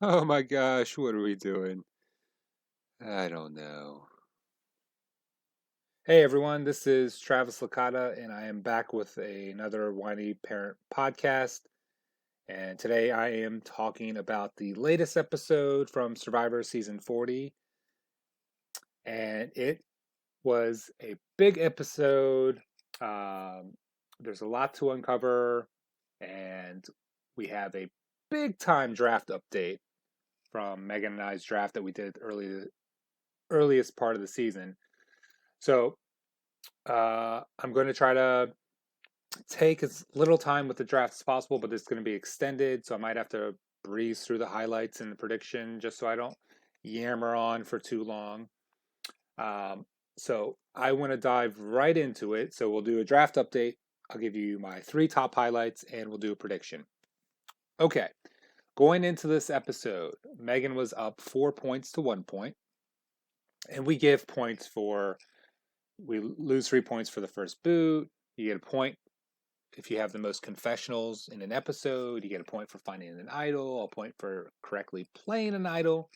Oh my gosh, what are we doing? I don't know. Hey everyone, this is Travis Licata, and I am back with another Whiny Parent podcast. And today I am talking about the latest episode from Survivor Season 40. And it was a big episode. Um, there's a lot to uncover, and we have a big time draft update from Megan and I's draft that we did earliest part of the season. So I'm going to try to take as little time with the draft as possible, but it's going to be extended, so I might have to breeze through the highlights and the prediction just so I don't yammer on for too long. Um, so I want to dive right into it. So we'll do a draft update. I'll give you my three top highlights, and we'll do a prediction. Okay, going into this episode, Megan was up 4 points to 1 point, and we give points for we lose 3 points for the first boot. You get a point if you have the most confessionals in an episode. You get a point for finding an idol, a point for correctly playing an idol.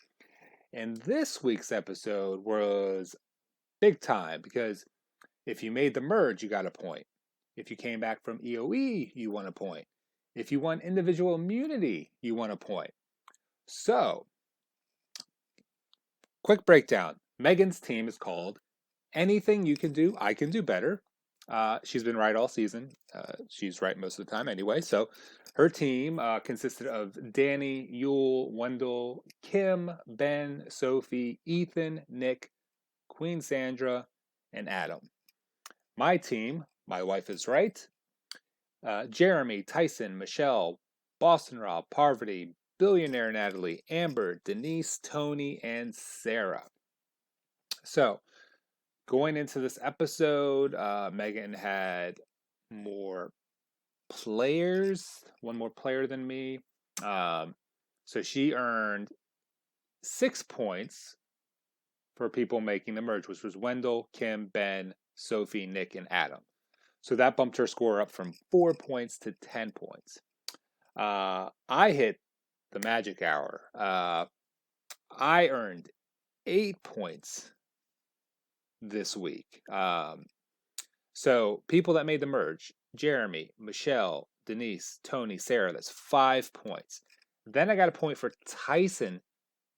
And this week's episode was big time because if you made the merge, you got a point. If you came back from EOE, you won a point. If you won individual immunity, you won a point. So, quick breakdown. Megan's team is called Anything You Can Do, I Can Do Better. She's been right all season. She's right most of the time anyway. So her team consisted of Danny, Yule, Wendell, Kim, Ben, Sophie, Ethan, Nick, Queen Sandra, and Adam. My team, My Wife Is Right, Jeremy, Tyson, Michelle, Boston Rob, Parvati, Billionaire Natalie, Amber, Denise, Tony, and Sarah. So going into this episode, Megan had more players, one more player than me. Um, so she earned 6 points for people making the merge, which was Wendell, Kim, Ben, Sophie, Nick, and Adam. So that bumped her score up from 4 points to 10 points. I hit the magic hour. I earned 8 points this week. So people that made the merge: Jeremy, Michelle, Denise, Tony, Sarah, that's 5 points. Then I got a point for Tyson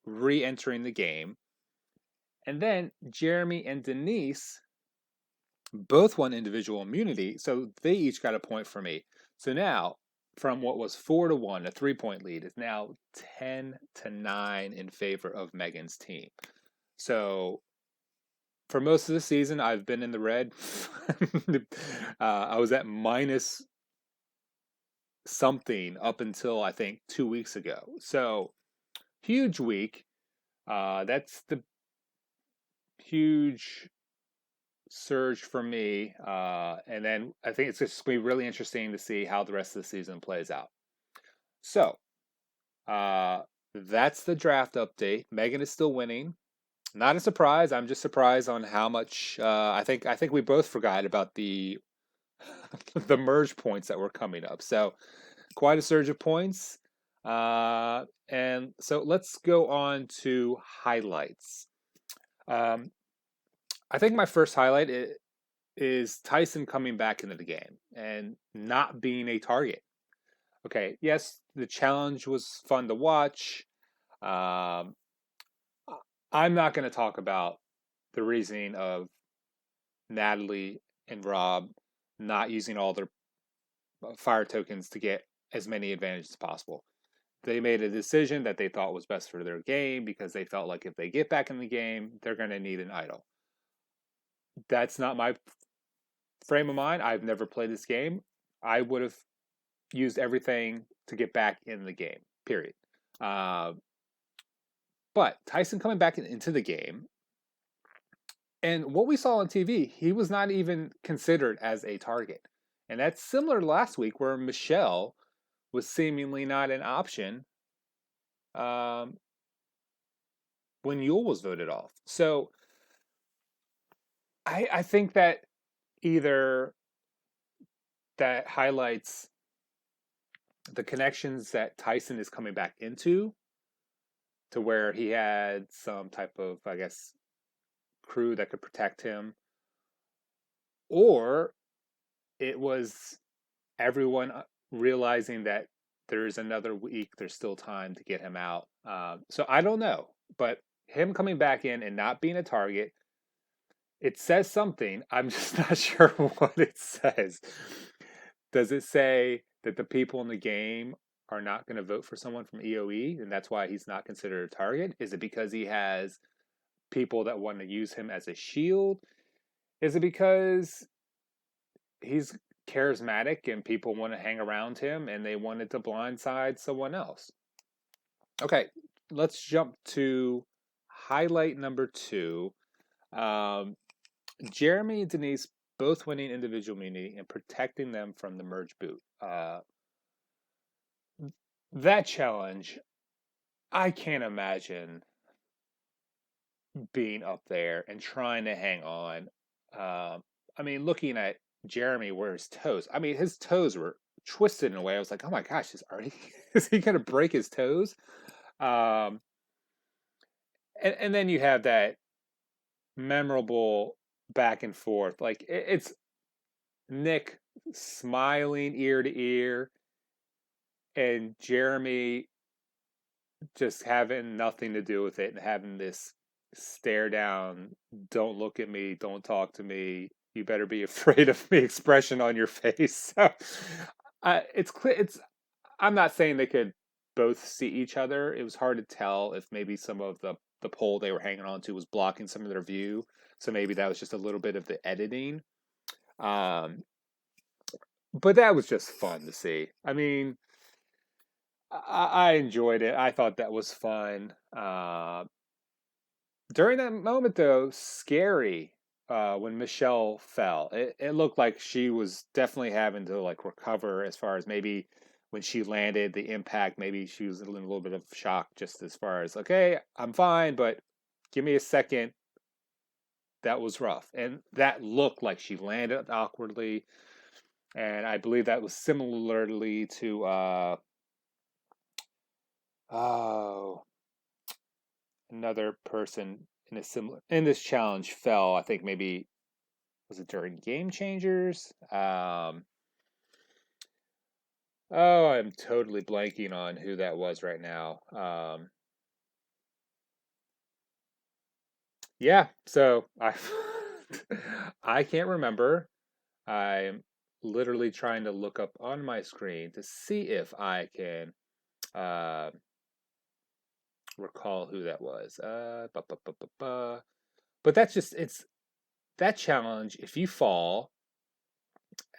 re-entering the game. And then Jeremy and Denise both won individual immunity, so they each got a point for me. So now, from what was 4-1, a 3 point lead, is now 10-9 in favor of Megan's team. So for most of the season, I've been in the red. I was at minus something up until I think 2 weeks ago. So huge week. That's the huge surge for me. And then I think it's just going to be really interesting to see how the rest of the season plays out. So uh, that's the draft update. Megan is still winning. Not a surprise. I'm just surprised on how much. I think we both forgot about the the merge points that were coming up. So quite a surge of points. And so let's go on to highlights. Um, I think my first highlight is Tyson coming back into the game and not being a target. Okay, yes, the challenge was fun to watch. Um, I'm not going to talk about the reasoning of Natalie and Rob not using all their fire tokens to get as many advantages as possible. They made a decision that they thought was best for their game because they felt like if they get back in the game, they're going to need an idol. That's not my frame of mind. I've never played this game. I would have used everything to get back in the game, period. Uh, but Tyson coming back into the game, and what we saw on TV, he was not even considered as a target. And that's similar to last week where Michelle was seemingly not an option um, when Yule was voted off. So I think that either that highlights the connections that Tyson is coming back into, to where he had some type of, I guess, crew that could protect him, or it was everyone realizing that there's another week, there's still time to get him out. So I don't know, but him coming back in and not being a target, it says something. I'm just not sure what it says. Does it say that the people in the game are not going to vote for someone from EOE and that's why he's not considered a target? Is it because he has people that want to use him as a shield? Is it because he's charismatic and people want to hang around him and they wanted to blindside someone else? Okay, let's jump to highlight number two. Um, Jeremy and Denise both winning individual immunity and protecting them from the merge boot. That challenge, I can't imagine being up there and trying to hang on. I mean, looking at Jeremy where his toes, I mean, his toes were twisted in a way. I was like, oh my gosh, is he going to break his toes? Um, and then you have that memorable back and forth. Like it's Nick smiling ear to ear and Jeremy just having nothing to do with it and having this stare down, don't look at me, don't talk to me, you better be afraid of me expression on your face. So it's clear. I'm not saying they could both see each other. It was hard to tell if maybe some of the pole they were hanging on to was blocking some of their view. So maybe that was just a little bit of the editing. Um, but that was just fun to see. I mean, I enjoyed it. I thought that was fun. During that moment, though, scary when Michelle fell. It looked like she was definitely having to like recover as far as maybe when she landed, the impact. Maybe she was in a little bit of shock, just as far as okay, I'm fine, but give me a second. That was rough, and that looked like she landed awkwardly. And I believe that was similarly to oh another person in a similar in this challenge fell. I think maybe was it during Game Changers? Oh, I'm totally blanking on who that was right now. Yeah, so I I can't remember. I'm literally trying to look up on my screen to see if I can uh, recall who that was. But that's just it's that challenge. If you fall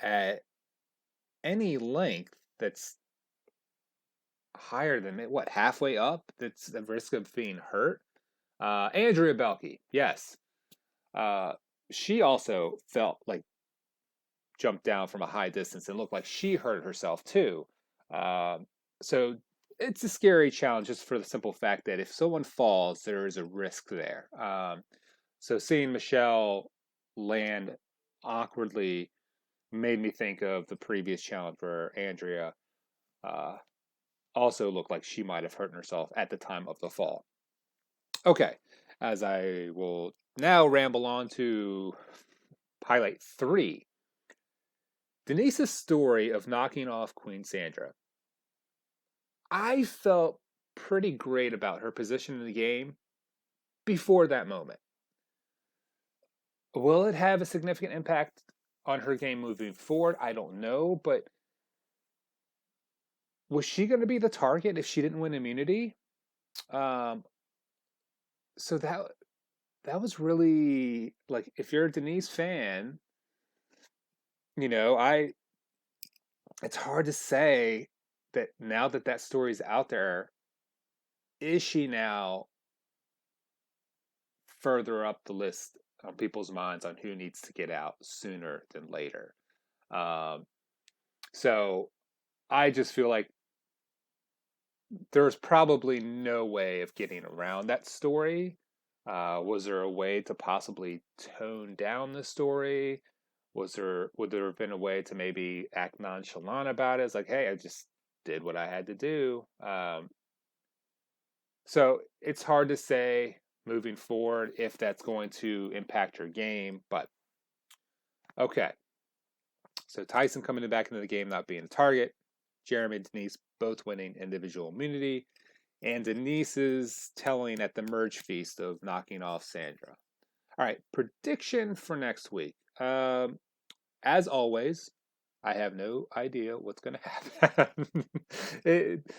at any length that's higher than it, what halfway up, that's the risk of being hurt. Andrea Belke, yes, uh, she also felt like jumped down from a high distance and looked like she hurt herself too. Um, so it's a scary challenge just for the simple fact that if someone falls, there is a risk there. So seeing Michelle land awkwardly made me think of the previous challenge where Andrea uh, also looked like she might have hurt herself at the time of the fall. Okay, as I will now ramble on to highlight three. Denise's story of knocking off Queen Sandra. I felt pretty great about her position in the game before that moment. Will it have a significant impact on her game moving forward? I don't know, but was she going to be the target if she didn't win immunity? Um, so that was really like if you're a Denise fan, I it's hard to say that now that that story's out there, is she now further up the list on people's minds on who needs to get out sooner than later? Um, so I just feel like there's probably no way of getting around that story. Was there a way to possibly tone down the story? Would there have been a way to maybe act nonchalant about it? It's like, hey, I just did what I had to do. So it's hard to say moving forward if that's going to impact your game. But okay, so Tyson coming back into the game, not being a target. Jeremy and Denise both winning individual immunity. And Denise's telling at the merge feast of knocking off Sandra. All right, prediction for next week. As always, I have no idea what's going to happen. it,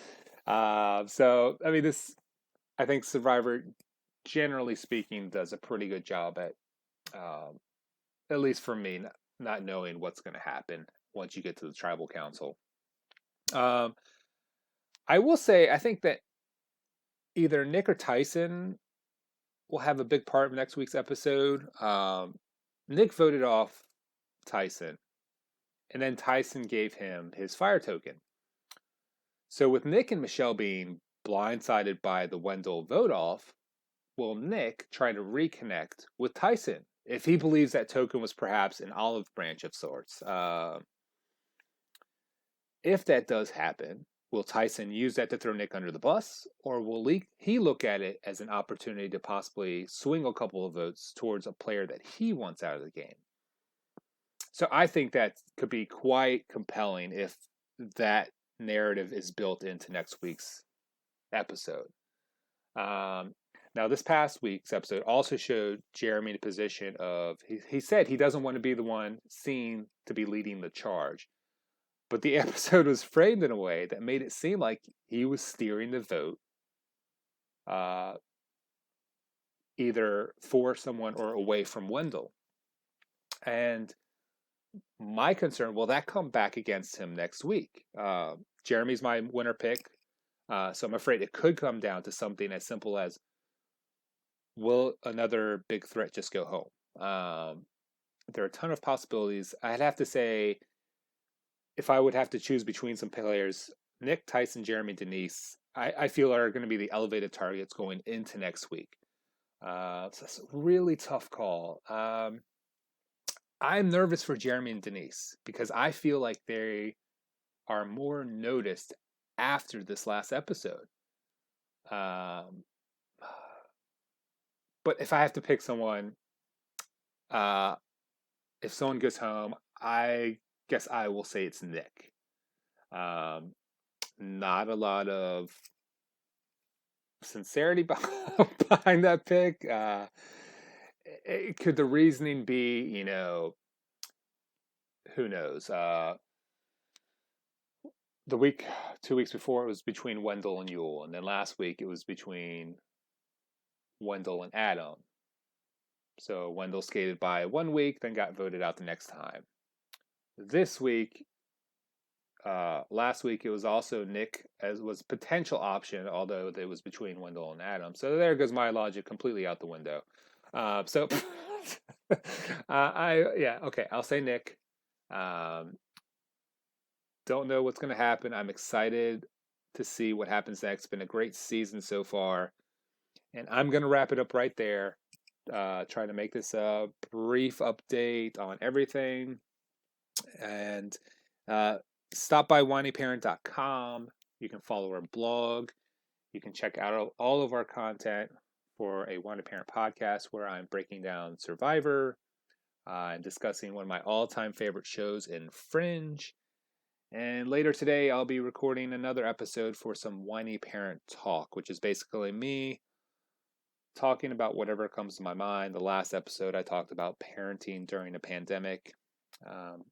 so, I mean, I think Survivor, generally speaking, does a pretty good job um, at least for me, not knowing what's going to happen once you get to the tribal council. Um, I will say, I think that either Nick or Tyson will have a big part of next week's episode. Nick voted off Tyson, and then Tyson gave him his fire token. So with Nick and Michelle being blindsided by the Wendell vote off, will Nick try to reconnect with Tyson if he believes that token was perhaps an olive branch of sorts? If that does happen, will Tyson use that to throw Nick under the bus, or will he look at it as an opportunity to possibly swing a couple of votes towards a player that he wants out of the game? So I think that could be quite compelling if that narrative is built into next week's episode. Um, Now, this past week's episode also showed Jeremy in a position of, he said he doesn't want to be the one seen to be leading the charge. But the episode was framed in a way that made it seem like he was steering the vote uh, either for someone or away from Wendell. And my concern, will that come back against him next week? Jeremy's my winner pick. So I'm afraid it could come down to something as simple as, will another big threat just go home? There are a ton of possibilities. I'd have to say, if I would have to choose between some players, Nick, Tyson, Jeremy, Denise, I feel are going to be the elevated targets going into next week. So it's a really tough call. I'm nervous for Jeremy and Denise because I feel like they are more noticed after this last episode. Um, but if I have to pick someone, uh, if someone goes home, I guess I will say it's Nick. Um, Not a lot of sincerity behind that pick. Could the reasoning be, who knows? The week, 2 weeks before, it was between Wendell and Yule, and then last week it was between Wendell and Adam. So Wendell skated by 1 week, then got voted out the next time. This week, last week it was also Nick as was potential option, although it was between Wendell and Adam. So there goes my logic completely out the window. So okay, I'll say Nick. Um, don't know what's going to happen. I'm excited to see what happens next. It's been a great season so far, and I'm going to wrap it up right there. Trying to make this a brief update on everything, and uh, stop by whinyparent.com. You can follow our blog. You can check out all of our content for a Whiny Parent podcast where I'm breaking down Survivor and discussing one of my all-time favorite shows in Fringe. And later today, I'll be recording another episode for some Whiny Parent Talk, which is basically me talking about whatever comes to my mind. The last episode, I talked about parenting during a pandemic. Um,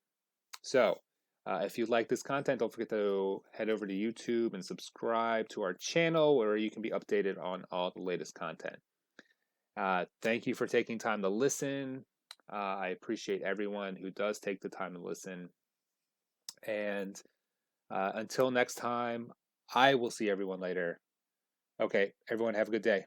if you like this content, don't forget to head over to YouTube and subscribe to our channel where you can be updated on all the latest content. Thank you for taking time to listen. I appreciate everyone who does take the time to listen. And until next time, I will see everyone later. Okay, everyone have a good day.